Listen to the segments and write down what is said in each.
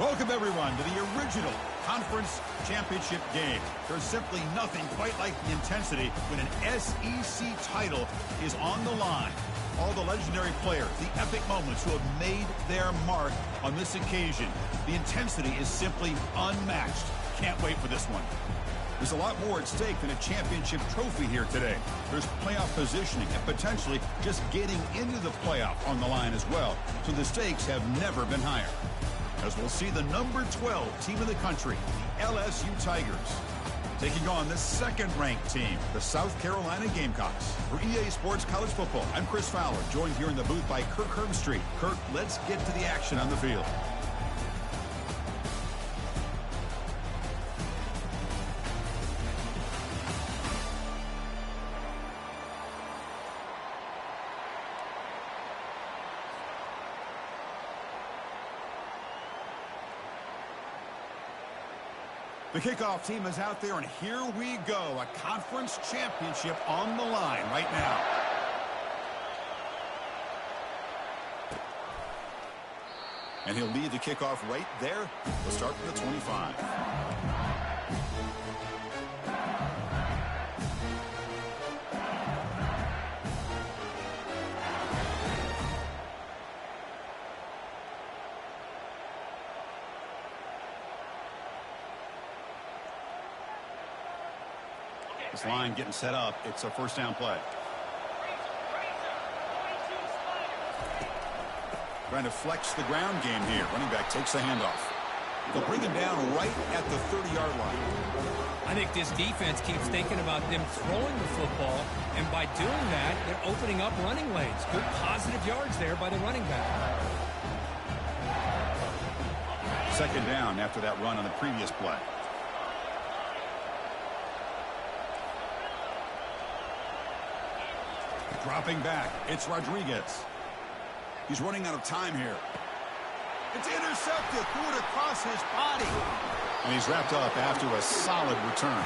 Welcome, everyone, to the original conference championship game. There's simply nothing quite like the intensity when an SEC title is on the line. All the legendary players, the epic moments who have made their mark on this occasion. The intensity is simply unmatched. Can't wait for this one. There's a lot more at stake than a championship trophy here today. There's playoff positioning and potentially just getting into the playoff on the line as well. So the stakes have never been higher. As we'll see the number 12 team in the country, the LSU Tigers, taking on the second-ranked team, the South Carolina Gamecocks. For EA Sports College Football, I'm Chris Fowler, joined here in the booth by Kirk Herbstreit. Kirk, let's get to the action on the field. The kickoff team is out there, and here we go. A conference championship on the line right now. And he'll lead the kickoff right there. We'll start from the 25. This line getting set up. It's a first down play. Trying to flex the ground game here. Running back takes the handoff. They'll bring him down right at the 30-yard line. I think this defense keeps thinking about them throwing the football, and by doing that, they're opening up running lanes. Good positive yards there by the running back. Second down after that run on the previous play. Dropping back, it's Rodriguez. He's running out of time here. It's intercepted, threw it across his body. And he's wrapped up after a solid return.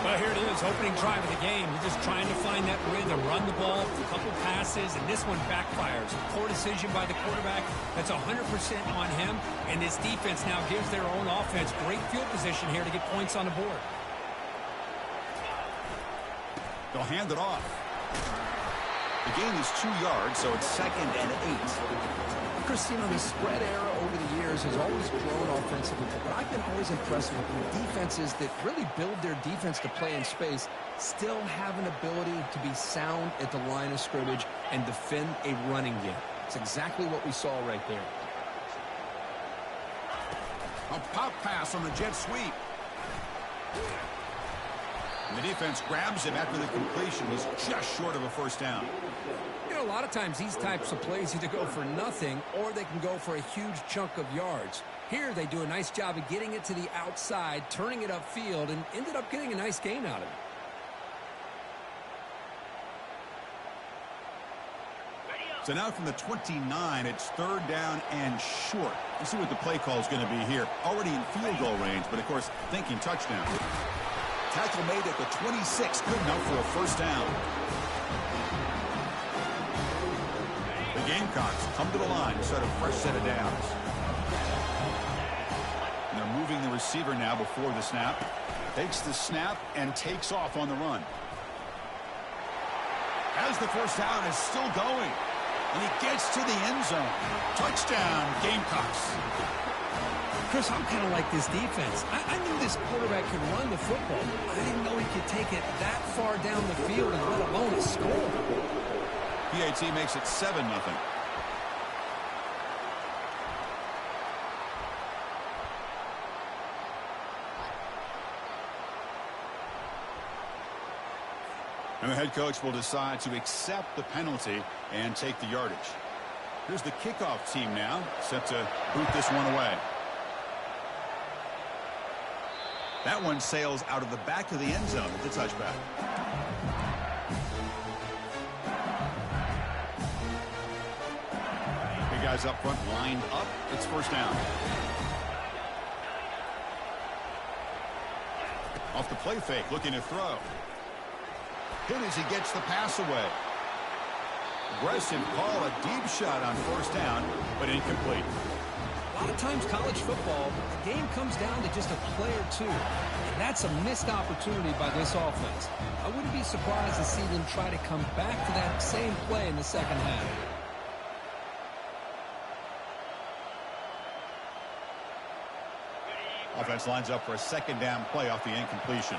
Well, here it is, opening drive of the game. You're just trying to find that rhythm, run the ball, a couple passes, and this one backfires. Poor decision by the quarterback. That's 100% on him, and this defense now gives their own offense great field position here to get points on the board. They'll hand it off. The gain is 2 yards, so it's 2nd and 8. Chris, you know, the spread era over the years has always grown offensively, but I've been always impressed with the defenses that really build their defense to play in space, still have an ability to be sound at the line of scrimmage and defend a running game. It's exactly what we saw right there. A pop pass on the jet sweep. And the defense grabs him after the completion was just short of a first down. You know, a lot of times these types of plays either go for nothing or they can go for a huge chunk of yards. Here they do a nice job of getting it to the outside, turning it upfield, and ended up getting a nice gain out of it. So now from the 29, it's 3rd down and short. Let's see what the play call is going to be here. Already in field goal range, but of course thinking touchdown. Tackle made at the 26, good enough for a first down. The Gamecocks come to the line to set a fresh set of downs. And they're moving the receiver now before the snap. Takes the snap and takes off on the run. As the first down is still going. And he gets to the end zone. Touchdown, Gamecocks. Chris, I'm kind of like this defense. I knew this quarterback could run the football. I didn't know he could take it that far down the field and let alone a score. PAT makes it 7-0. And the head coach will decide to accept the penalty and take the yardage. Here's the kickoff team now, set to boot this one away. That one sails out of the back of the end zone with the touchback. Big guys up front lined up. It's first down. Off the play fake, looking to throw. Hit as he gets the pass away. Aggressive call, a deep shot on first down, but incomplete. A lot of times college football, the game comes down to just a play or two. And that's a missed opportunity by this offense. I wouldn't be surprised to see them try to come back to that same play in the second half. Offense lines up for a second down play off the incompletion.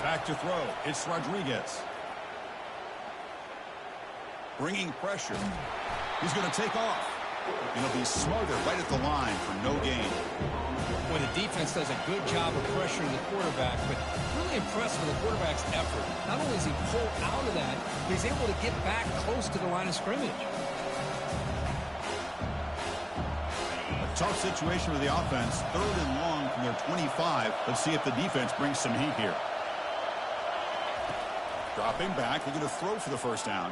Back to throw. It's Rodriguez. Bringing pressure. He's going to take off. And he'll be smothered right at the line for no gain. Boy, the defense does a good job of pressuring the quarterback, but really impressed with the quarterback's effort. Not only does he pull out of that, but he's able to get back close to the line of scrimmage. A tough situation for the offense. 3rd and long from their 25. Let's see if the defense brings some heat here. Dropping back. They're going to throw for the first down.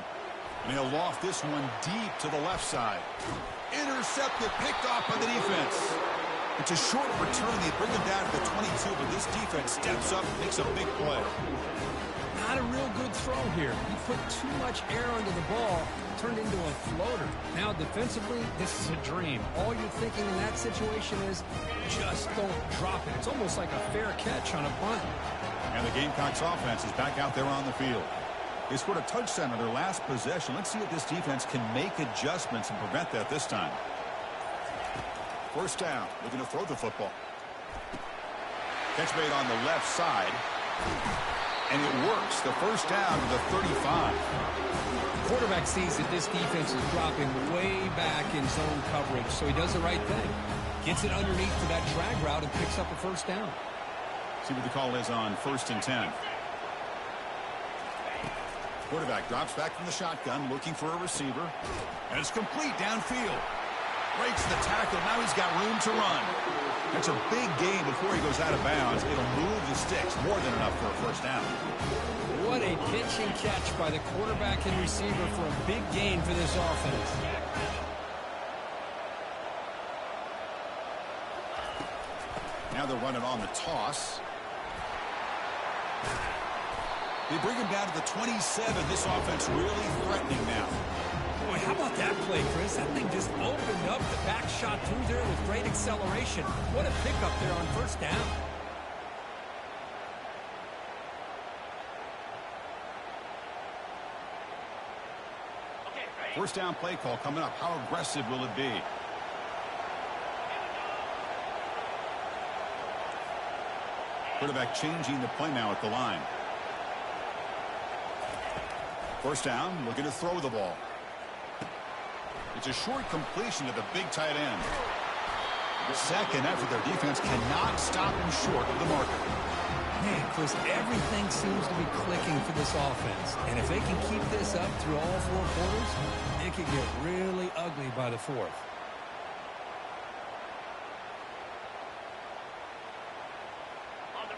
And he'll loft this one deep to the left side. Intercepted, picked off by the defense. It's a short return. They bring him down to the 22, but this defense steps up and makes a big play. Not a real good throw here. He put too much air under the ball, turned into a floater. Now, defensively, this is a dream. All you're thinking in that situation is just don't drop it. It's almost like a fair catch on a punt. And the Gamecocks offense is back out there on the field. They scored a touchdown on their last possession. Let's see if this defense can make adjustments and prevent that this time. First down. They're going to throw the football. Catch made on the left side. And it works. The first down to the 35. The quarterback sees that this defense is dropping way back in zone coverage, so he does the right thing. Gets it underneath to that drag route and picks up a first down. See what the call is on 1st and 10. Quarterback drops back from the shotgun, looking for a receiver. And it's complete downfield. Breaks the tackle. Now he's got room to run. That's a big gain before he goes out of bounds. It'll move the sticks. More than enough for a first down. What a pitch and catch by the quarterback and receiver for a big gain for this offense. Now they're running on the toss. They bring him down to the 27. This offense really threatening now. Boy, how about that play, Chris? That thing just opened up. The back shot through there with great acceleration. What a pickup there on first down. First down play call coming up. How aggressive will it be? Quarterback changing the play now at the line. First down, looking to throw the ball. It's a short completion to the big tight end. Second effort, their defense cannot stop him short of the marker. Man, Chris, everything seems to be clicking for this offense. And if they can keep this up through all 4 quarters, it could get really ugly by the 4th.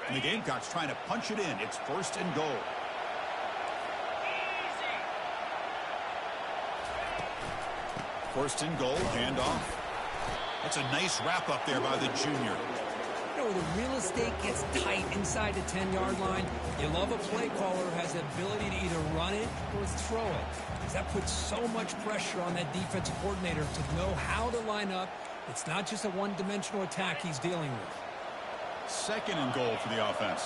And the Gamecocks trying to punch it in. It's 1st and goal. First and goal, handoff. That's a nice wrap up there by the junior. You know, the real estate gets tight inside the 10-yard line. You love a play caller who has the ability to either run it or throw it. Because that puts so much pressure on that defensive coordinator to know how to line up. It's not just a one-dimensional attack he's dealing with. Second and goal for the offense.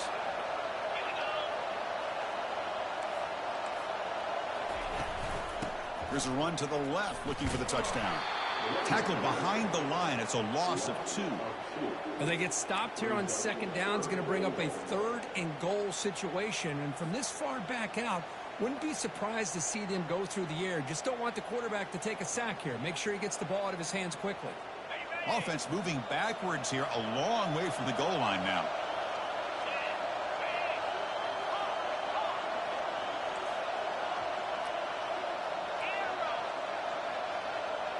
Here's a run to the left, looking for the touchdown. Tackled behind the line. It's a loss of 2. Well, they get stopped here on second down. It's going to bring up a 3rd and goal situation. And from this far back out, wouldn't be surprised to see them go through the air. Just don't want the quarterback to take a sack here. Make sure he gets the ball out of his hands quickly. Offense moving backwards here, a long way from the goal line now.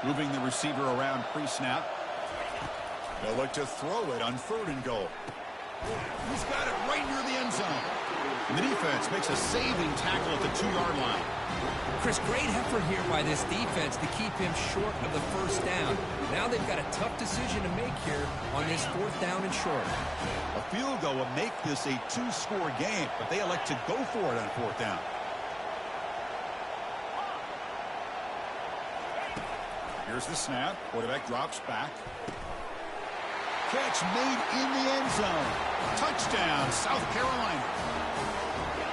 Moving the receiver around pre-snap. They'll look to throw it on 3rd and goal. He's got it right near the end zone. And the defense makes a saving tackle at the 2-yard line. Chris, great effort here by this defense to keep him short of the first down. Now they've got a tough decision to make here on this 4th down and short. A field goal will make this a 2-score game, but they elect to go for it on 4th down. Here's the snap. Quarterback drops back. Catch made in the end zone. Touchdown, South Carolina.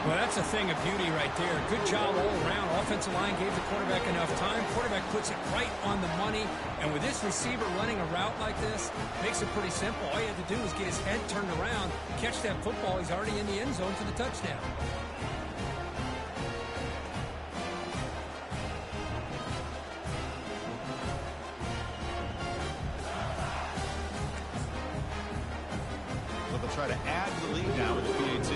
Well, that's a thing of beauty right there. Good job all around. Offensive line gave the quarterback enough time. Quarterback puts it right on the money. And with this receiver running a route like this, makes it pretty simple. All you have to do is get his head turned around, catch that football. He's already in the end zone for the touchdown. They'll try to add to the lead now with the PAT.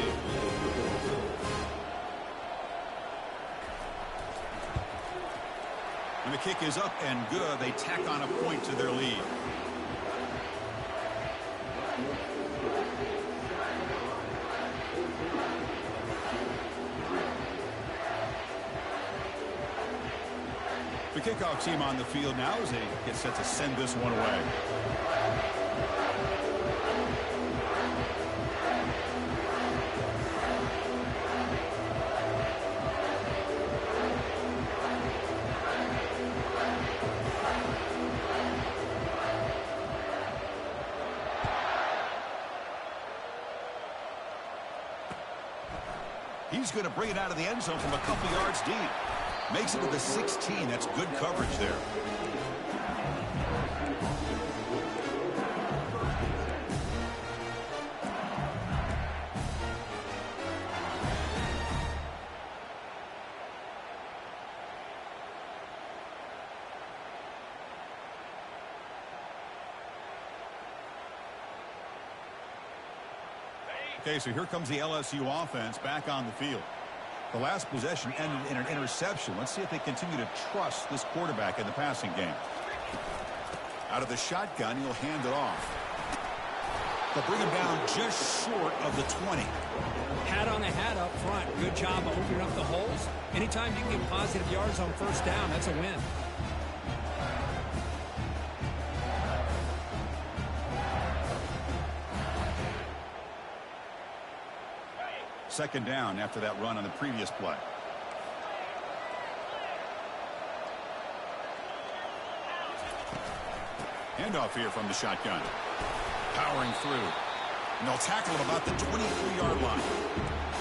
And the kick is up and good. They tack on a point to their lead. The kickoff team on the field now as they get set to send this one away. He's going to bring it out of the end zone from a couple yards deep. Makes it to the 16. That's good coverage there. Okay, so here comes the LSU offense back on the field. The last possession ended in an interception. Let's see if they continue to trust this quarterback in the passing game. Out of the shotgun, he'll hand it off. They'll bring him down just short of the 20. Hat on a hat up front. Good job of opening up the holes. Anytime you can get positive yards on first down, that's a win. Second down after that run on the previous play. Handoff here from the shotgun. Powering through. And they'll tackle him about the 23-yard line.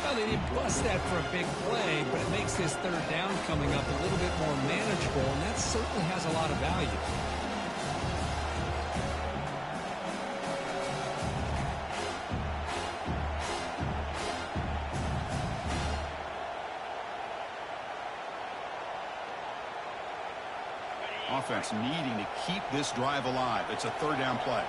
Well, they didn't bust that for a big play, but it makes this third down coming up a little bit more manageable, and that certainly has a lot of value. Offense needing to keep this drive alive. It's a third down play.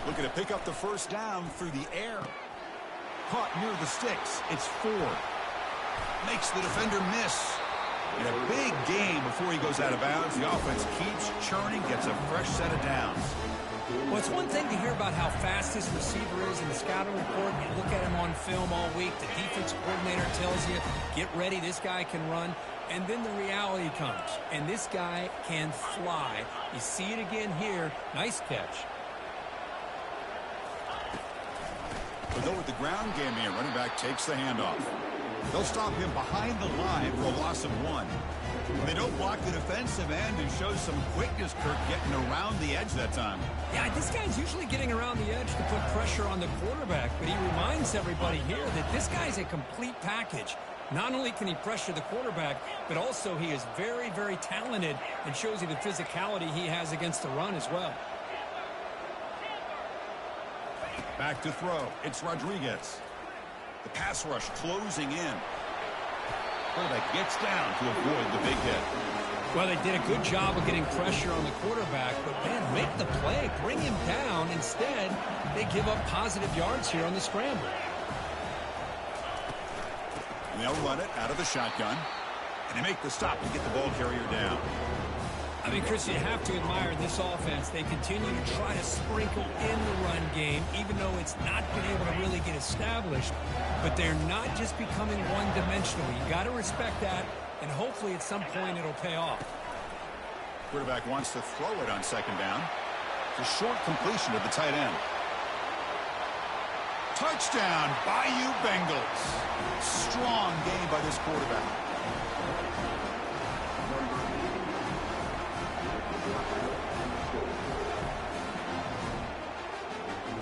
Looking to pick up the first down through the air. Caught near the sticks. It's 4. Makes the defender miss. In a big game before he goes out of bounds. The offense keeps churning, gets a fresh set of downs. Well, it's one thing to hear about how fast this receiver is in the scouting report. You look at him on film all week. The defense coordinator tells you, get ready, this guy can run. And then the reality comes. And this guy can fly. You see it again here. Nice catch. But though with the ground game here, running back takes the handoff. They'll stop him behind the line for a loss of 1. They don't block the defensive end and show some quickness, Kirk, getting around the edge that time. Yeah, this guy's usually getting around the edge to put pressure on the quarterback, but he reminds everybody here that this guy's a complete package. Not only can he pressure the quarterback, but also he is very, very talented and shows you the physicality he has against the run as well. Back to throw. It's Rodriguez. The pass rush closing in. Quarterback gets down to avoid the big hit. Well, they did a good job of getting pressure on the quarterback, but, man, make the play, bring him down. Instead, they give up positive yards here on the scramble. And they'll run it out of the shotgun, and they make the stop to get the ball carrier down. I mean, Chris, you have to admire this offense. They continue to try to sprinkle in the run game, even though it's not been able to really get established. But they're not just becoming one-dimensional. You got to respect that, and hopefully at some point it'll pay off. Quarterback wants to throw it on second down. It's a short completion to the tight end. Touchdown, Bayou Bengals. Strong game by this quarterback.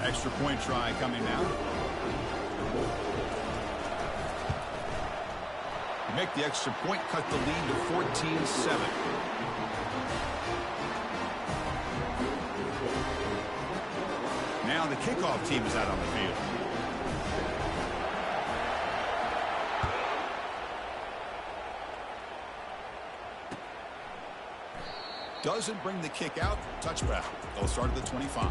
Extra point try coming now. You make the extra point, cut the lead to 14-7. Now the kickoff team is out on the field. Doesn't bring the kick out. Touchback. They'll start at the 25.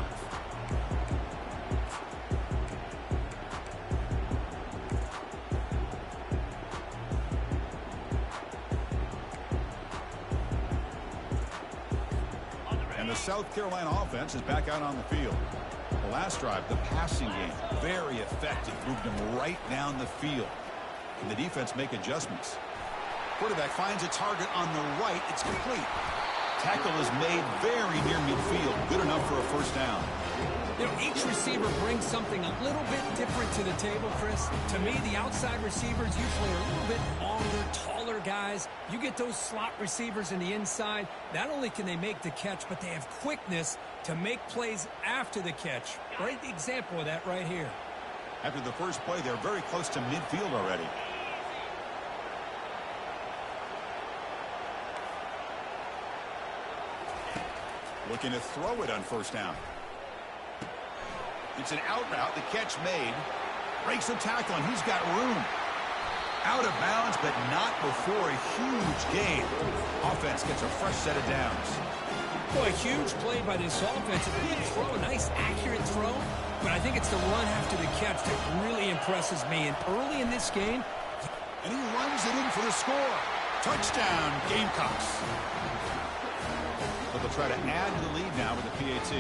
And the South Carolina offense is back out on the field. The last drive, the passing game, very effective. Moved them right down the field. And the defense make adjustments. Quarterback finds a target on the right. It's complete. Tackle is made very near midfield. Good enough for a first down. You know, each receiver brings something a little bit different to the table, Chris. To me, the outside receivers usually are a little bit longer, taller guys. You get those slot receivers in the inside, not only can they make the catch, but they have quickness to make plays after the catch. Great example of that right here. After the first play, they're very close to midfield already. Looking to throw it on first down. It's an out route. The catch made. Breaks a tackle, and he's got room. Out of bounds, but not before a huge gain. Offense gets a fresh set of downs. Boy, a huge play by this offense. A big throw, a nice, accurate throw. But I think it's the run after the catch that really impresses me. And early in this game, and he runs it in for the score. Touchdown, Gamecocks. But they'll try to add to the lead now with the PAT.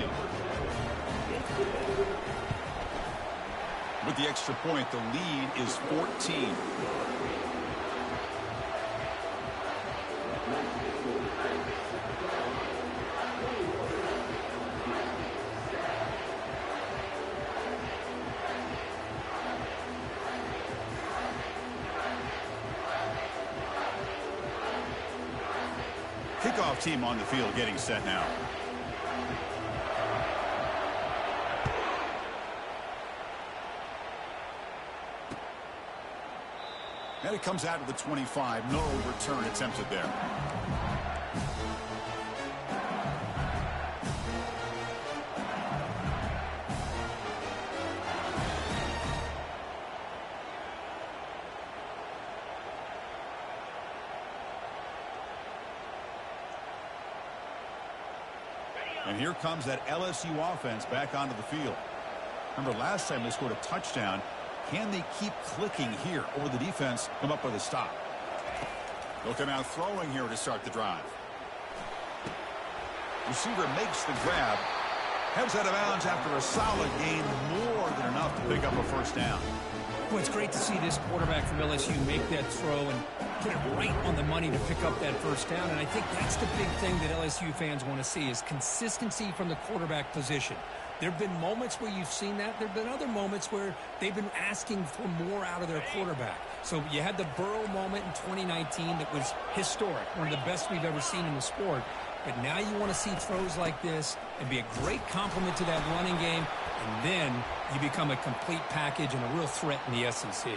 With the extra point, the lead is 14. Kickoff team on the field getting set now. And it comes out of the 25. No return attempted there. And here comes that LSU offense back onto the field. Remember, last time they scored a touchdown. Can they keep clicking here, or will the defense come up with a stop? They'll come out throwing here to start the drive. Receiver makes the grab. Heads out of bounds after a solid gain, more than enough to pick up a first down. Well, it's great to see this quarterback from LSU make that throw and put it right on the money to pick up that first down. And I think that's the big thing that LSU fans want to see is consistency from the quarterback position. There have been moments where you've seen that. There have been other moments where they've been asking for more out of their quarterback. So you had the Burrow moment in 2019 that was historic, one of the best we've ever seen in the sport. But now you want to see throws like this and be a great complement to that running game, and then you become a complete package and a real threat in the SEC.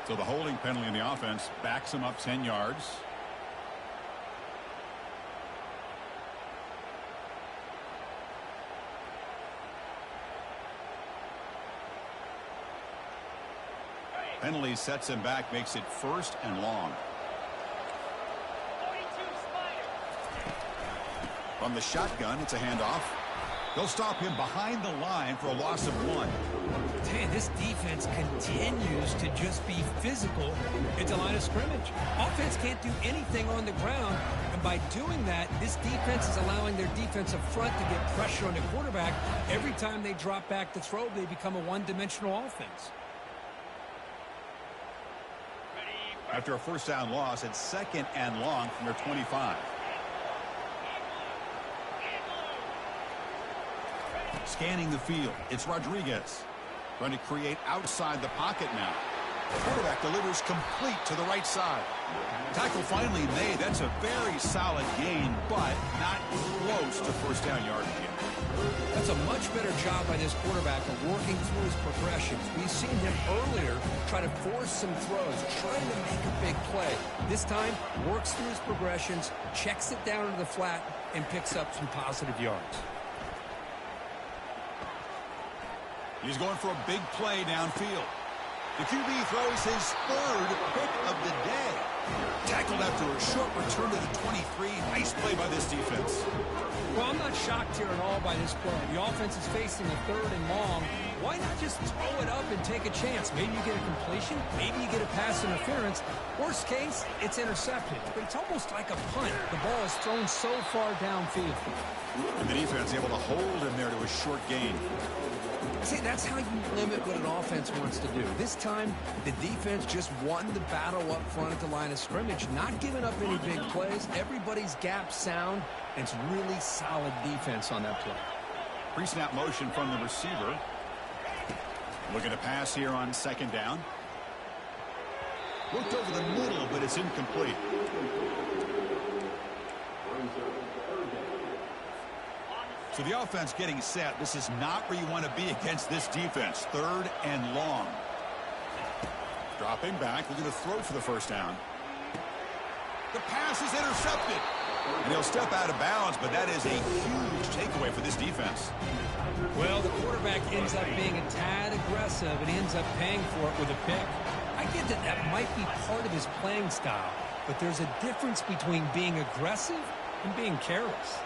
So the holding penalty in the offense backs him up 10 yards. Penalty sets him back, makes it 1st and long. From the shotgun, it's a handoff. They'll stop him behind the line for a loss of 1. Man, this defense continues to just be physical at the line of scrimmage. Offense can't do anything on the ground, and by doing that, this defense is allowing their defensive front to get pressure on the quarterback. Every time they drop back to throw, they become a one-dimensional offense. After a 1st down loss, it's 2nd and long from their 25. Scanning the field, it's Rodriguez. Trying to create outside the pocket now. The quarterback delivers complete to the right side. Tackle finally made. That's a very solid gain, but not close to 1st down yardage yet. That's a much better job by this quarterback of working through his progressions. We've seen him earlier try to force some throws, trying to make a big play. This time, works through his progressions, checks it down to the flat, and picks up some positive yards. He's going for a big play downfield. The QB throws his 3rd pick of the day. Tackled after a short return to the 23. Nice play by this defense. Well, I'm not shocked here at all by this play. The offense is facing a 3rd and long. Why not just throw it up and take a chance? Maybe you get a completion. Maybe you get a pass interference. Worst case, it's intercepted. But it's almost like a punt. The ball is thrown so far downfield. And the defense able to hold him there to a short gain. See, that's how you limit what an offense wants to do. This time, the defense just won the battle up front at the line of scrimmage, not giving up any big plays. Everybody's gap sound, and it's really solid defense on that play. Pre-snap motion from the receiver. Looking to pass here on 2nd down. Looked over the middle, but it's incomplete. So the offense getting set. This is not where you want to be against this defense. 3rd and long. Dropping back. Looking to throw for the 1st down. The pass is intercepted. And he'll step out of bounds, but that is a huge takeaway for this defense. Well, the quarterback ends up being a tad aggressive and ends up paying for it with a pick. I get that that might be part of his playing style, but there's a difference between being aggressive and being careless.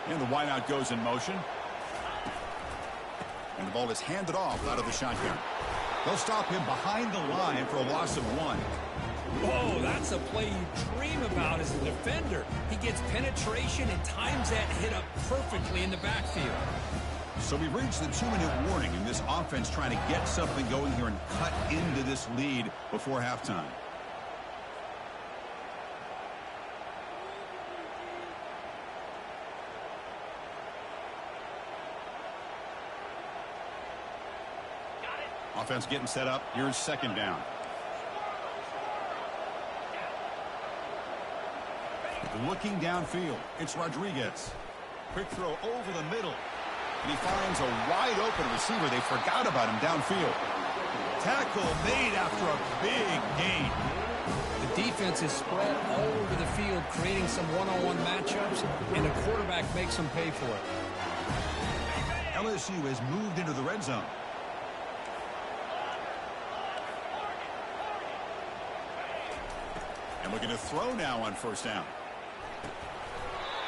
And the wideout goes in motion. And the ball is handed off out of the shotgun. They'll stop him behind the line for a loss of 1. Oh, that's a play you dream about as a defender. He gets penetration and times that hit up perfectly in the backfield. So we've reached the 2-minute warning, and this offense trying to get something going here and cut into this lead before halftime. Offense getting set up. Here's 2nd down. Looking downfield. It's Rodriguez. Quick throw over the middle. And he finds a wide-open receiver. They forgot about him downfield. Tackle made after a big gain. The defense is spread all over the field, creating some one-on-one matchups, and the quarterback makes them pay for it. LSU has moved into the red zone. And looking to throw now on 1st down.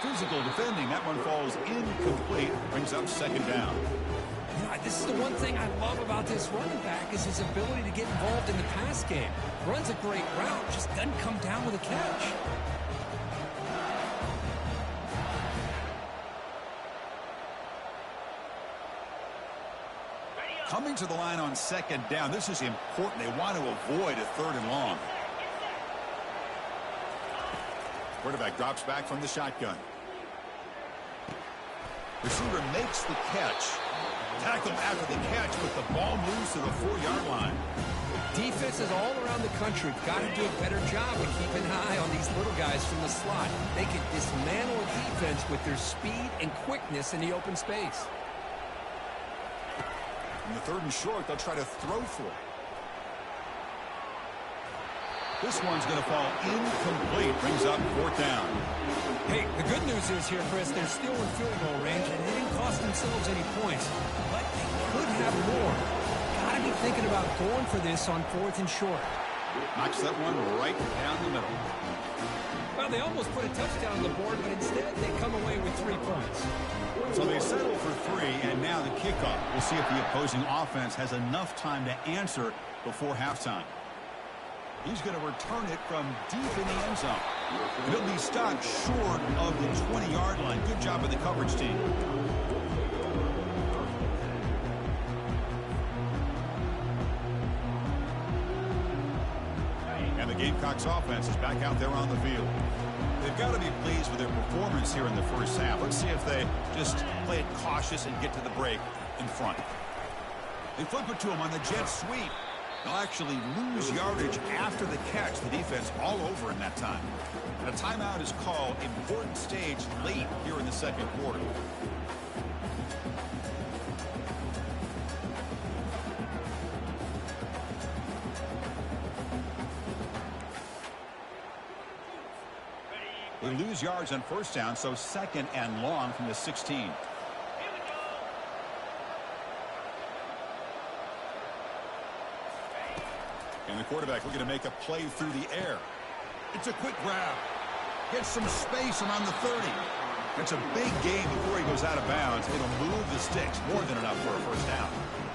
Physical defending. That one falls incomplete. Brings up 2nd down. You know, this is the one thing I love about this running back is his ability to get involved in the pass game. Runs a great route, just doesn't come down with a catch. Coming to the line on 2nd down. This is important. They want to avoid a 3rd and long. Quarterback drops back from the shotgun. Receiver makes the catch. Tackled after the catch, but the ball moves to the 4-yard line. Defenses all around the country got to do a better job of keeping an eye on these little guys from the slot. They can dismantle a defense with their speed and quickness in the open space. In the 3rd and short, they'll try to throw for it. This one's going to fall incomplete. Brings up fourth down. Hey, the good news is here, Chris, they're still in field goal range, and they didn't cost themselves any points. But they could have more. Got to be thinking about going for this on 4th and short. Knocks that one right down the middle. Well, they almost put a touchdown on the board, but instead they come away with 3 points. So they settle for 3, and now the kickoff. We'll see if the opposing offense has enough time to answer before halftime. He's going to return it from deep in the end zone. And he'll be stopped short of the 20-yard line. Good job of the coverage team. And the Gamecocks offense is back out there on the field. They've got to be pleased with their performance here in the first half. Let's see if they just play it cautious and get to the break in front. They flip it to him on the jet sweep. They'll actually lose yardage after the catch. The defense all over in that time. And a timeout is called. Important stage late here in the second quarter. They lose yards on first down, so 2nd and long from the 16. And the quarterback looking to make a play through the air. It's a quick grab. Gets some space around the 30. It's a big gain before he goes out of bounds. It'll move the sticks more than enough for a first down.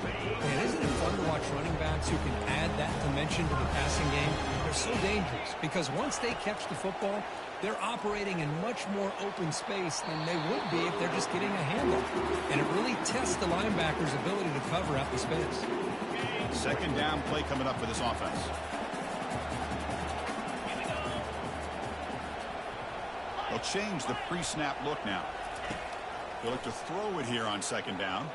Man, isn't it fun to watch running backs who can add that dimension to the passing game? They're so dangerous because once they catch the football, they're operating in much more open space than they would be if they're just getting a handoff. And it really tests the linebacker's ability to cover out the space. 2nd down play coming up for this offense. They'll change the pre-snap look now. They'll look to throw it here on 2nd down.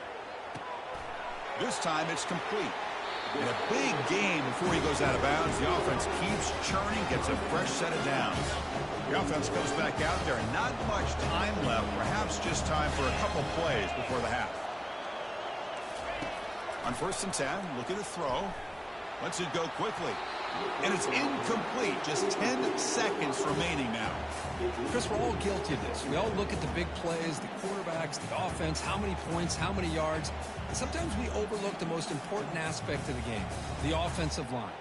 This time it's complete. And a big gain before he goes out of bounds. The offense keeps churning, gets a fresh set of downs. The offense goes back out there, and not much time left. Perhaps just time for a couple plays before the half. On 1st and 10, looking to throw. Lets it go quickly. And it's incomplete. Just 10 seconds remaining now. Chris, we're all guilty of this. We all look at the big plays, the quarterbacks, the offense, how many points, how many yards. And sometimes we overlook the most important aspect of the game, the offensive line.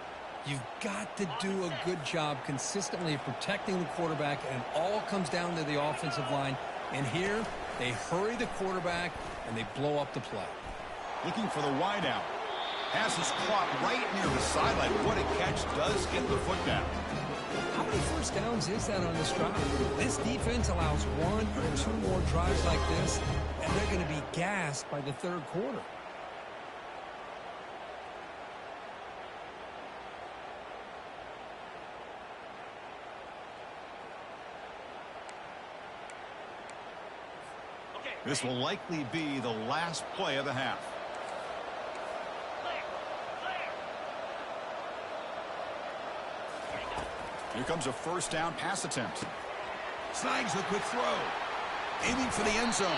You've got to do a good job consistently of protecting the quarterback, and it all comes down to the offensive line. And here, they hurry the quarterback, and they blow up the play. Looking for the wideout. Pass is caught right near the sideline. What a catch. Does get the foot down. How many first downs is that on this drive? This defense allows 1 or 2 more drives like this, and they're going to be gassed by the 3rd quarter. This will likely be the last play of the half. Here comes a first down pass attempt. Snags the quick throw. Aiming for the end zone.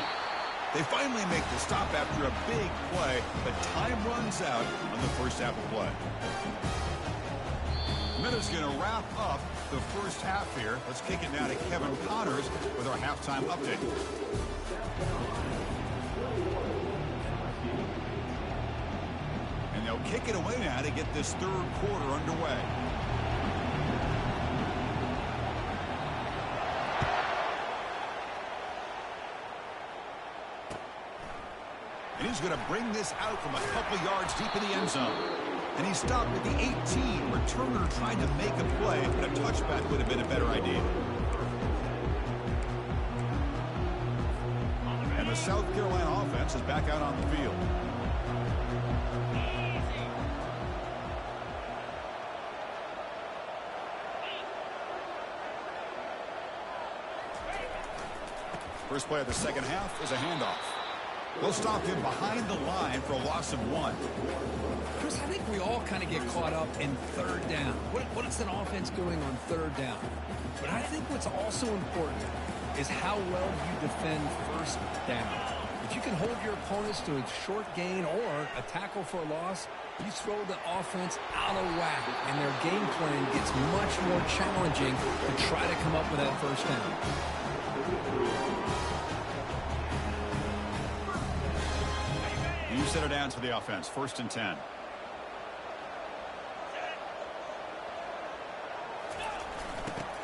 They finally make the stop after a big play, but time runs out on the first half of play. Minute's going to wrap up the first half here. Let's kick it now to Kevin Connors with our halftime update. And they'll kick it away now to get this 3rd quarter underway. And he's going to bring this out from a couple yards deep in the end zone. And he stopped at the 18. Returner trying to make a play, but a touchback would have been a better idea. And the South Carolina offense is back out on the field. First play of the second half is a handoff. They'll stop him behind the line for a loss of 1. Chris, I think we all kind of get caught up in 3rd down. What is an offense doing on 3rd down? But I think what's also important is how well you defend 1st down. If you can hold your opponents to a short gain or a tackle for a loss, you throw the offense out of whack, and their game plan gets much more challenging to try to come up with that first down. New set of downs for the offense. 1st and 10.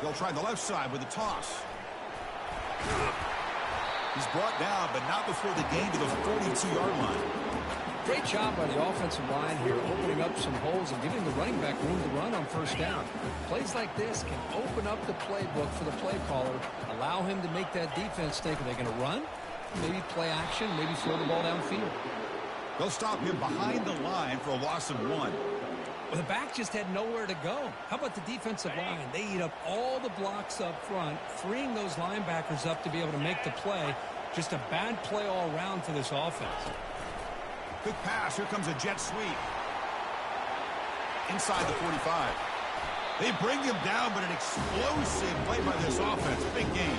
They'll try the left side with a toss. He's brought down, but not before the gain to the 42-yard line. Great job by the offensive line here, opening up some holes and giving the running back room to run on first down. Plays like this can open up the playbook for the play caller, allow him to make that defense think, are they going to run? Maybe play action, maybe throw the ball downfield. They'll stop him behind the line for a loss of 1. Well, the back just had nowhere to go. How about the defensive line? They eat up all the blocks up front, freeing those linebackers up to be able to make the play. Just a bad play all around for this offense. Quick pass. Here comes a jet sweep. Inside the 45. They bring him down, but an explosive play by this offense. Big game.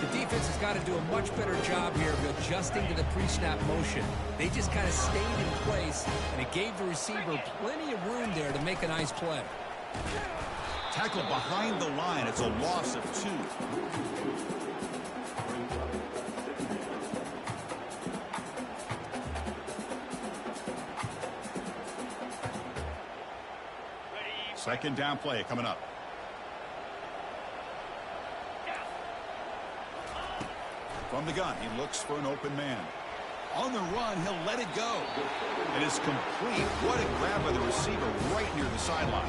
The defense has got to do a much better job here of adjusting to the pre-snap motion. They just kind of stayed in place, and it gave the receiver plenty of room there to make a nice play. Tackle behind the line. It's a loss of 2. Second down play coming up. From the gun, he looks for an open man. On the run, he'll let it go. It is complete. What a grab by the receiver right near the sideline.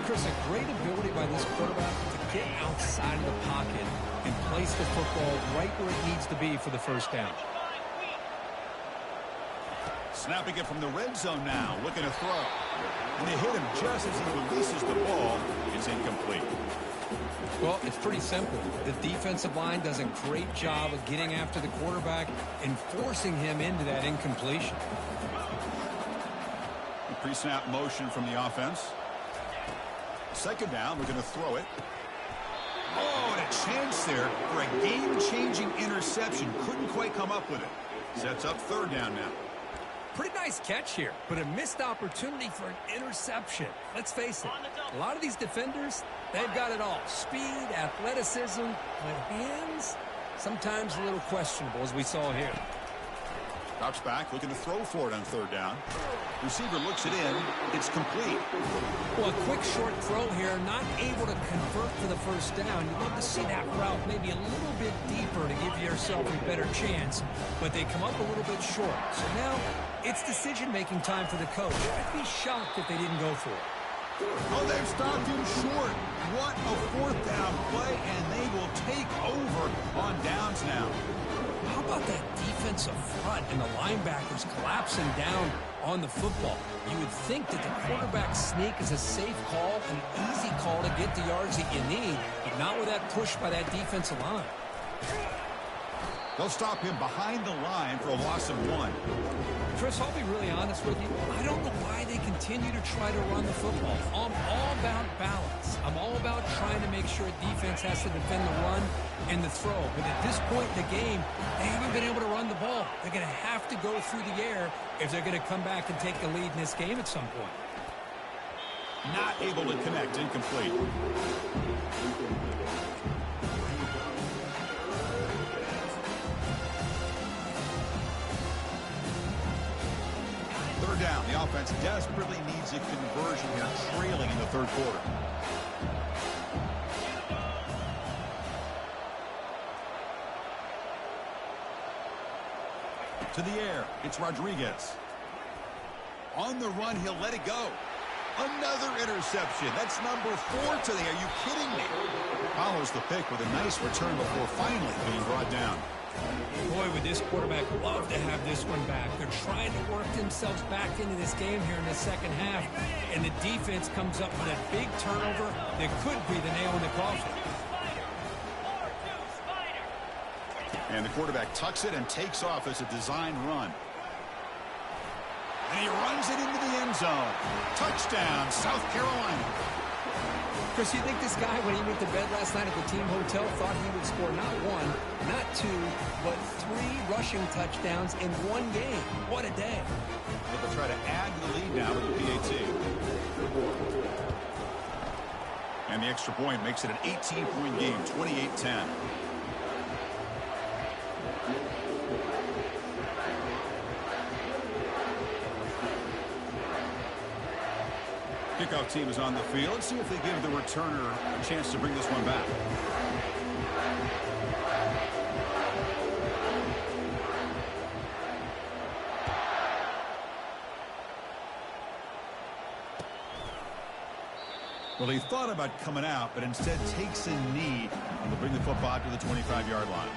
Chris, a great ability by this quarterback to get outside of the pocket and place the football right where it needs to be for the first down. Snapping it from the red zone now, looking to throw. And they hit him just as he releases the ball. It's incomplete. Well, it's pretty simple. The defensive line does a great job of getting after the quarterback and forcing him into that incompletion. Pre-snap motion from the offense. Second down, we're going to throw it. Oh, and a chance there for a game-changing interception. Couldn't quite come up with it. Sets up 3rd down now. Pretty nice catch here, but a missed opportunity for an interception. Let's face it, a lot of these defenders, they've got it all. Speed, athleticism, but hands, sometimes a little questionable, as we saw here. Drops back, looking to throw for it on 3rd down. Receiver looks it in. It's complete. Well, a quick short throw here, not able to convert for the first down. You'd love to see that route maybe a little bit deeper to give yourself a better chance, but they come up a little bit short. So now it's decision-making time for the coach. I'd be shocked if they didn't go for it. Oh, they've stopped him short. What a 4th down play, and they will take over on downs now. How about that defensive front and the linebackers collapsing down on the football? You would think that the quarterback sneak is a safe call, an easy call to get the yards that you need, but not with that push by that defensive line. They'll stop him behind the line for a loss of 1. Chris, I'll be really honest with you. I don't know why they continue to try to run the football. I'm all about balance. I'm all about trying to make sure defense has to defend the run and the throw. But at this point in the game, they haven't been able to run the ball. They're going to have to go through the air if they're going to come back and take the lead in this game at some point. Not able to connect. Incomplete. Third down. The offense desperately needs a conversion here, trailing in the 3rd quarter. To the air. It's Rodriguez. On the run, he'll let it go. Another interception. That's number 4 today. Are you kidding me? Follows the pick with a nice return before finally being brought down. Boy, would this quarterback love to have this one back. They're trying to work themselves back into this game here in the second half, and the defense comes up with a big turnover that could be the nail in the coffin. And the quarterback tucks it and takes off as a design run. And he runs it into the end zone. Touchdown, South Carolina. Chris, you think this guy, when he went to bed last night at the team hotel, thought he would score not one, not two, but 3 rushing touchdowns in one game? What a day. They'll try to add to the lead now with the PAT. And the extra point makes it an 18-point game, 28-10. Kickoff team is on the field. Let's see if they give the returner a chance to bring this one back. Well, he thought about coming out, but instead takes a knee and will bring the football out to the 25-yard line.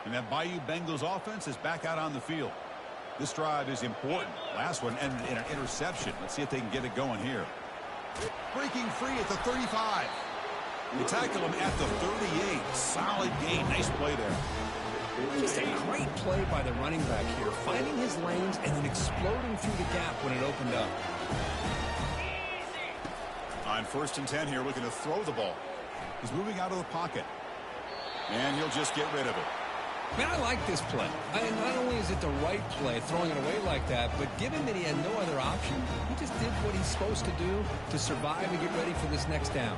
And that Bayou Bengals offense is back out on the field. This drive is important. Last one ended in an interception. Let's see if they can get it going here. Breaking free at the 35. You tackle him at the 38. Solid gain. Nice play there. Just a great play by the running back here, finding his lanes and then exploding through the gap when it opened up. On 1st and 10 here, looking to throw the ball. He's moving out of the pocket. And he'll just get rid of it. Man, I like this play. Not only is it the right play, throwing it away like that, but given that he had no other option, he just did what he's supposed to do to survive and get ready for this next down.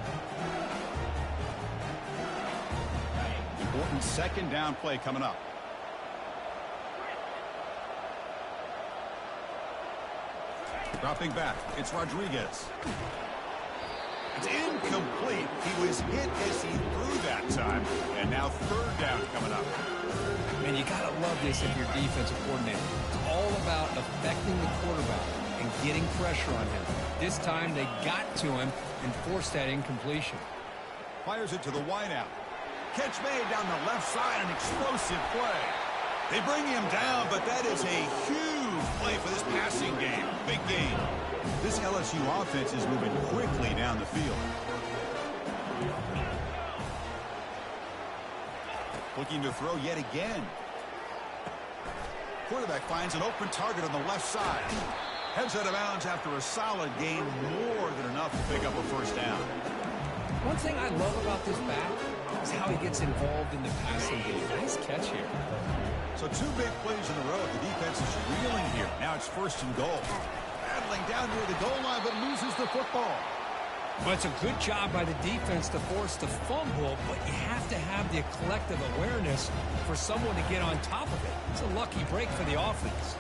Important 2nd down play coming up. Dropping back, it's Rodriguez. It's incomplete. He was hit as he threw that time. And now 3rd down coming up. Man, you got to love this if you're defensive coordinator. It's all about affecting the quarterback and getting pressure on him. This time they got to him and forced that incompletion. Fires it to the wideout. Catch made down the left side, an explosive play. They bring him down, but that is a huge play for this passing game. Big game. This LSU offense is moving quickly down the field. Looking to throw yet again. Quarterback finds an open target on the left side. Heads out of bounds after a solid gain, more than enough to pick up a 1st down. One thing I love about this back is how he gets involved in the passing game. Nice catch here. So 2 big plays in a row. The defense is reeling here. Now it's 1st and goal. Battling down near the goal line, but loses the football. Well, it's a good job by the defense to force the fumble, but you have to have the collective awareness for someone to get on top of it. It's a lucky break for the offense.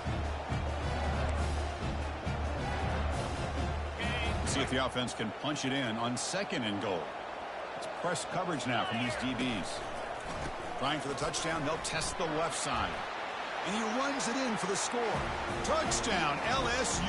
See if the offense can punch it in on 2nd and goal. It's press coverage now from these DBs. Trying for the touchdown, they'll test the left side. And he runs it in for the score. Touchdown, LSU.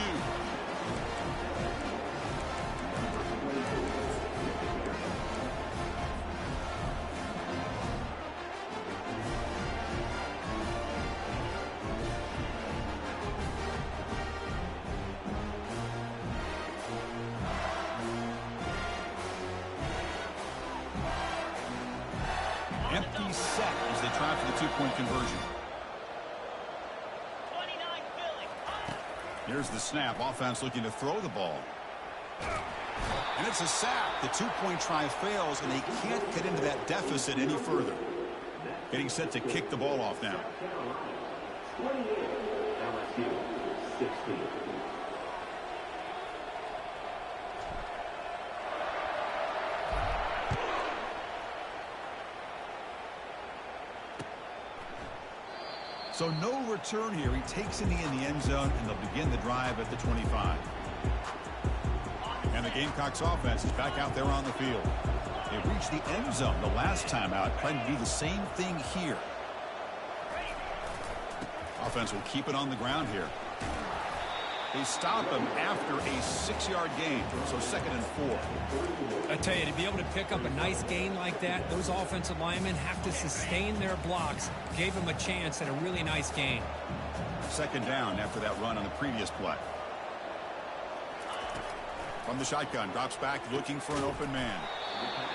Empty set as they try for the 2-point conversion. Here's the snap. Offense looking to throw the ball. And it's a sack. The 2-point try fails, and they can't get into that deficit any further. Getting set to kick the ball off now. 28, LSU, 16. So no return here. He takes a knee in the end zone, and they'll begin the drive at the 25. And the Gamecocks offense is back out there on the field. They reached the end zone the last time out, trying to do the same thing here. Offense will keep it on the ground here. They stop him after a 6-yard gain, so 2nd and 4. I tell you, to be able to pick up a nice gain like that, those offensive linemen have to sustain their blocks. Gave him a chance at a really nice gain. 2nd down after that run on the previous play. From the shotgun, drops back looking for an open man.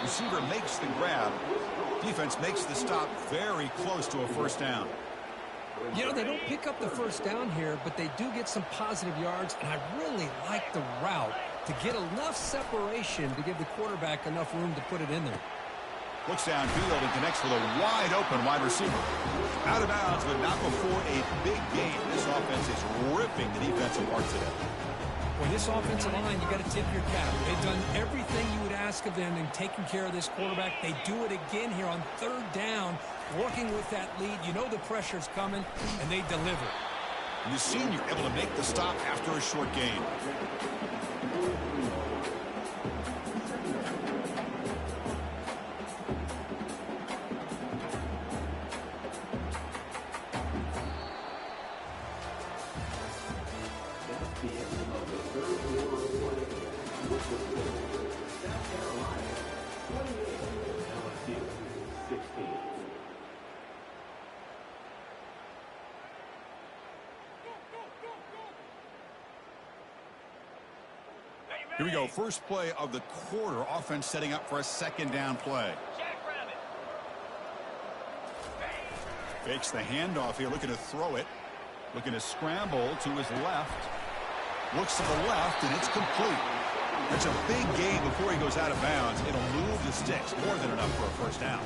Receiver makes the grab. Defense makes the stop very close to a first down. You know, they don't pick up the first down here, but they do get some positive yards, and I really like the route to get enough separation to give the quarterback enough room to put it in there. Looks downfield and connects with a wide-open wide receiver. Out of bounds, but not before a big game. This offense is ripping the defense apart today. With this offensive line, you got to tip your cap. They've done everything you would ask of them in taking care of this quarterback. They do it again here on third down, working with that lead. You know the pressure's coming, and they deliver. And the senior able to make the stop after a short gain. Here we go. First play of the quarter. Offense setting up for a second down play. Fakes the handoff here. Looking to throw it. Looking to scramble to his left. Looks to the left, and it's complete. That's a big gain before he goes out of bounds. It'll move the sticks. More than enough for a first down.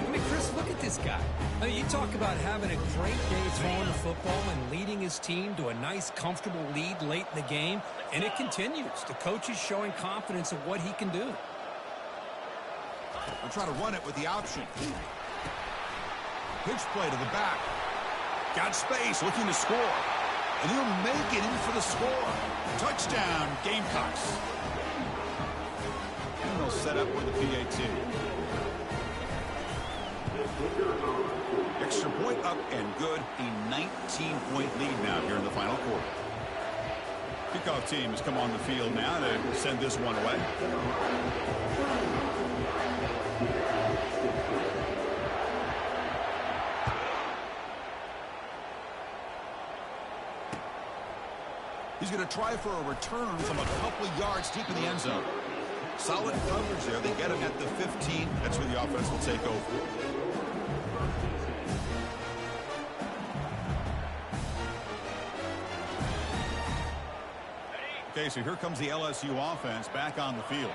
I mean, Chris, look at this guy. I mean, you talk about having a great day throwing the football and leading his team to a nice, comfortable lead late in the game, and it continues. The coach is showing confidence of what he can do. They'll try to run it with the option. Pitch play to the back. Got space, looking to score. And he'll make it in for the score. Touchdown, Gamecocks. And they'll set up with the PAT. Extra point up and good. A 19-point lead now here in the final quarter. Kickoff team has come on the field now to send this one away. He's going to try for a return from a couple of yards deep in the end zone. Solid coverage there. They get him at the 15. That's where the offense will take over. Okay, so here comes the LSU offense back on the field.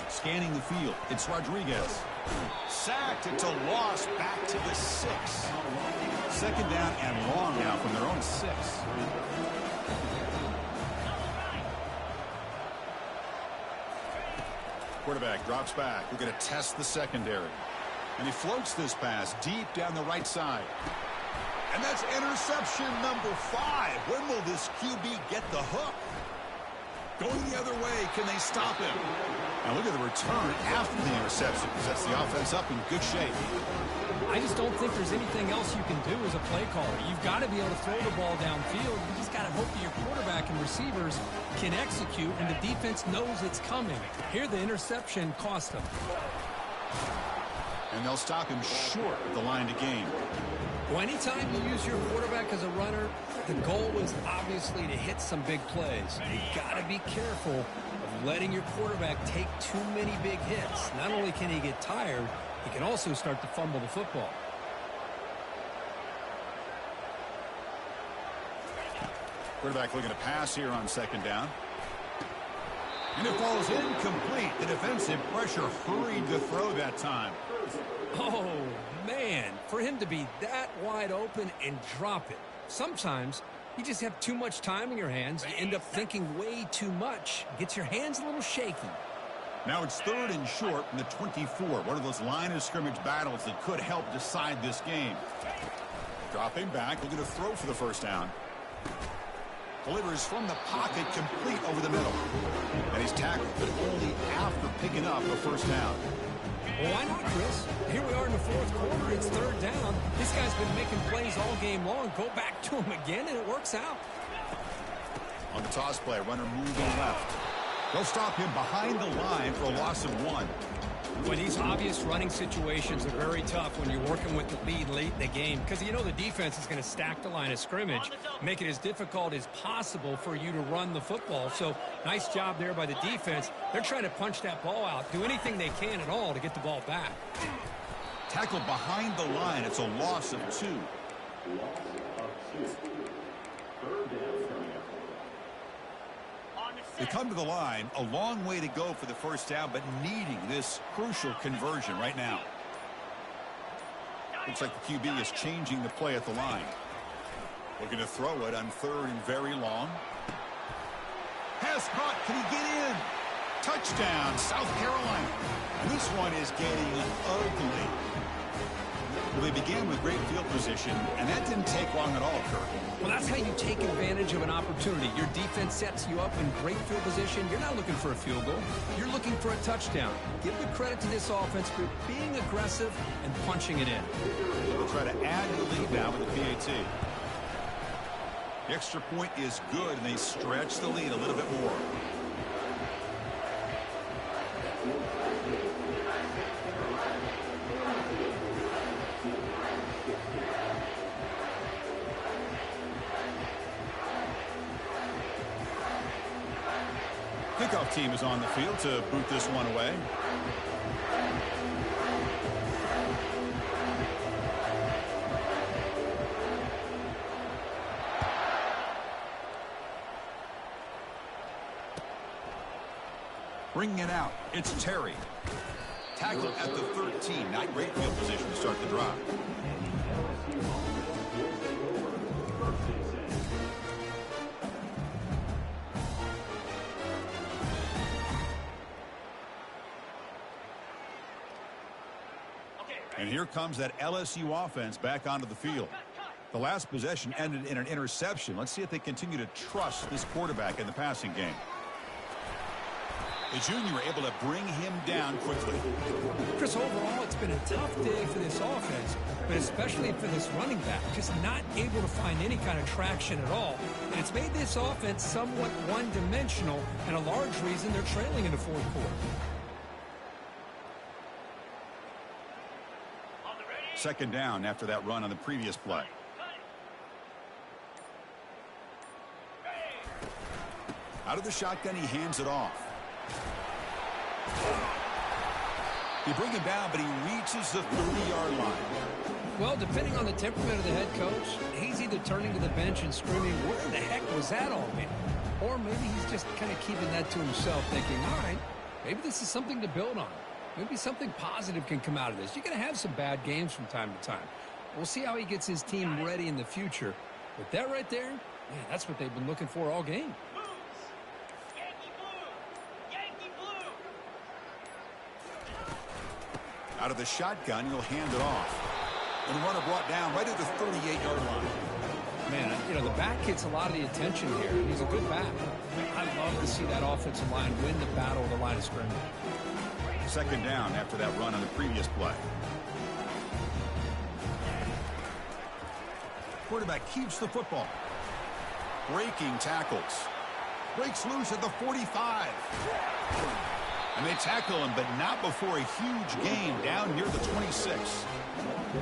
Scanning the field. It's Rodriguez. Sacked. It's a loss back to the 6. Second down and long now from their own 6. Quarterback drops back. We're going to test the secondary. And he floats this pass deep down the right side. And that's interception number 5. When will this QB get the hook? Going the other way, can they stop him? Now look at the return after the interception. Sets the offense up in good shape. I just don't think there's anything else you can do as a play caller. You've got to be able to throw the ball downfield. You just got to hope that your quarterback and receivers can execute, and the defense knows it's coming. Here, the interception cost them. And they'll stop him short of the line to gain. Well, anytime you use your quarterback as a runner, the goal is obviously to hit some big plays. You've got to be careful of letting your quarterback take too many big hits. Not only can he get tired, he can also start to fumble the football. Quarterback looking to pass here on second down. And it falls incomplete. The defensive pressure hurried to throw that time. Oh, man, for him to be that wide open and drop it. Sometimes you just have too much time in your hands. You end up thinking way too much. Gets your hands a little shaky. Now it's third and short from the 24. One of those line of scrimmage battles that could help decide this game. Dropping back, looking to throw for the first down. Delivers from the pocket, complete over the middle. And he's tackled, but only after picking up a first down. Well, why not, Chris? Here we are in the fourth quarter. It's third down. This guy's been making plays all game long. Go back to him again, and it works out. On the toss play, runner moving left. They'll stop him behind the line for a loss of 1. Well, these obvious running situations are very tough when you're working with the lead late in the game because you know the defense is going to stack the line of scrimmage, make it as difficult as possible for you to run the football. So nice job there by the defense. They're trying to punch that ball out, do anything they can at all to get the ball back. Tackled behind the line. It's a loss of 2. They come to the line, a long way to go for the first down, but needing this crucial conversion right now. Looks like the QB is changing the play at the line. Looking to throw it on 3rd and very long. Pass caught. Can he get in? Touchdown, South Carolina. And this one is getting ugly. Well, they began with great field position, and that didn't take long at all, Kirk. Well, that's how you take advantage of an opportunity. Your defense sets you up in great field position. You're not looking for a field goal. You're looking for a touchdown. Give the credit to this offense for being aggressive and punching it in. They'll try to add to the lead now with the PAT. The extra point is good, and they stretch the lead a little bit more. Kickoff team is on the field to boot this one away. Bringing it out, it's Terry. Tackled at the 13. Not great field position to start the drive. And here comes that LSU offense back onto the field. The last possession ended in an interception. Let's see if they continue to trust this quarterback in the passing game. The junior able to bring him down quickly. Chris, overall, it's been a tough day for this offense, but especially for this running back, just not able to find any kind of traction at all. And it's made this offense somewhat one-dimensional, and a large reason they're trailing in the 4th quarter. Second down after that run on the previous play. Out of the shotgun, he hands it off. They bring him down, but he reaches the 30-yard line. Well, depending on the temperament of the head coach, he's either turning to the bench and screaming, where the heck was that all been? Or maybe he's just kind of keeping that to himself, thinking, all right, maybe this is something to build on. Maybe something positive can come out of this. You're going to have some bad games from time to time. We'll see how he gets his team ready in the future. But that right there, man, that's what they've been looking for all game. Out of the shotgun, he'll hand it off. And the runner brought down right at the 38-yard line. Man, you know, the back gets a lot of the attention here. He's a good back. I love to see that offensive line win the battle of the line of scrimmage. Second down after that run on the previous play. Quarterback keeps the football. Breaking tackles. Breaks loose at the 45. And they tackle him, but not before a huge gain down near the 26.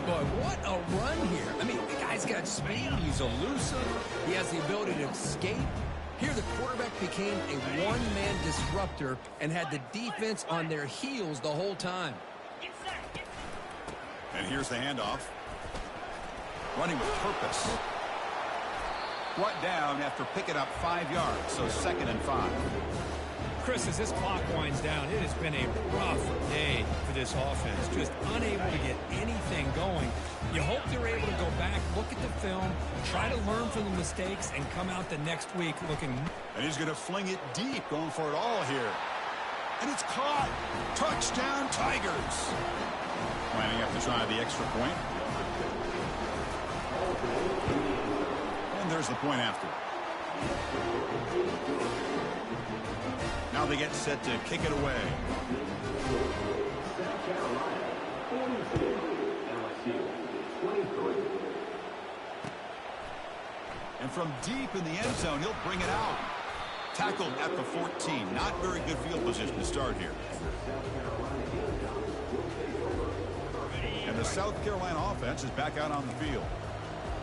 Boy, what a run here. I mean, the guy's got speed. He's elusive. He has the ability to escape. Here, the quarterback became a one-man disruptor and had the defense on their heels the whole time. And here's the handoff. Running with purpose. Brought down after picking up 5 yards, so 2nd and 5. Chris, as this clock winds down, it has been a rough day for this offense. Just unable to get anything going. You hope they're able to go back, look at the film, try to learn from the mistakes, and come out the next week looking... And he's going to fling it deep, going for it all here. And it's caught. Touchdown, Tigers. Lining up to try the extra point. And there's the point after. Now they get set to kick it away. And from deep in the end zone, he'll bring it out. Tackled at the 14. Not very good field position to start here. South Carolina offense is back out on the field.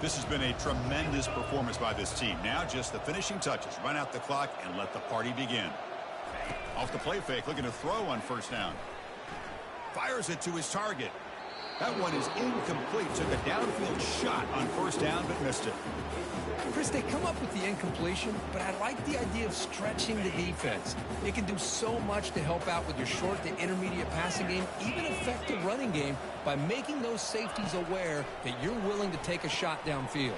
This has been a tremendous performance by this team. Now just the finishing touches. Run out the clock and let the party begin. Off the play fake, looking to throw on first down. Fires it to his target. That one is incomplete. Took a downfield shot on first down, but missed it. Chris, they come up with the incompletion, but I like the idea of stretching the defense. It can do so much to help out with your short to intermediate passing game, even affect the running game by making those safeties aware that you're willing to take a shot downfield.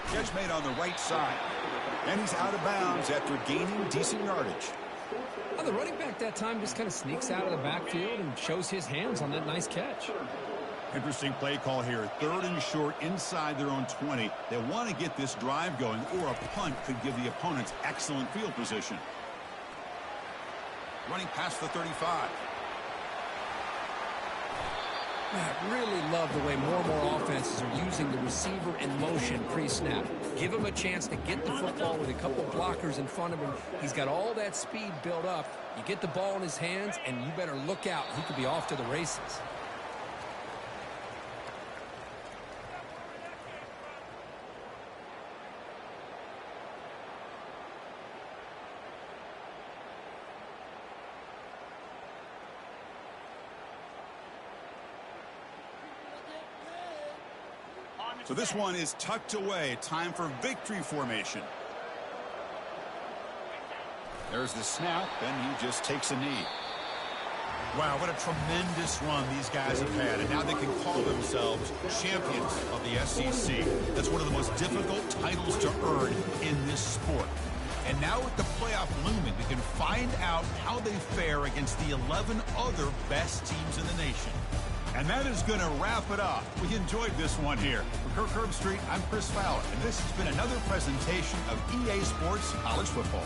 Catch made on the right side. And he's out of bounds after gaining decent yardage. Well, the running back that time just kind of sneaks out of the backfield and shows his hands on that nice catch. Interesting play call here. 3rd and short inside their own 20. They want to get this drive going, or a punt could give the opponents excellent field position. Running past the 35. I really love the way more and more offenses are using the receiver in motion pre-snap. Give him a chance to get the football with a couple blockers in front of him. He's got all that speed built up. You get the ball in his hands, and you better look out. He could be off to the races. So this one is tucked away. Time for victory formation. There's the snap, and he just takes a knee. Wow, what a tremendous run these guys have had, and now they can call themselves champions of the SEC. That's one of the most difficult titles to earn in this sport. And now with the playoff looming, we can find out how they fare against the 11 other best teams in the nation. And that is going to wrap it up. We enjoyed this one here. For Kirk Herbstreit, I'm Chris Fowler, and this has been another presentation of EA Sports College Football.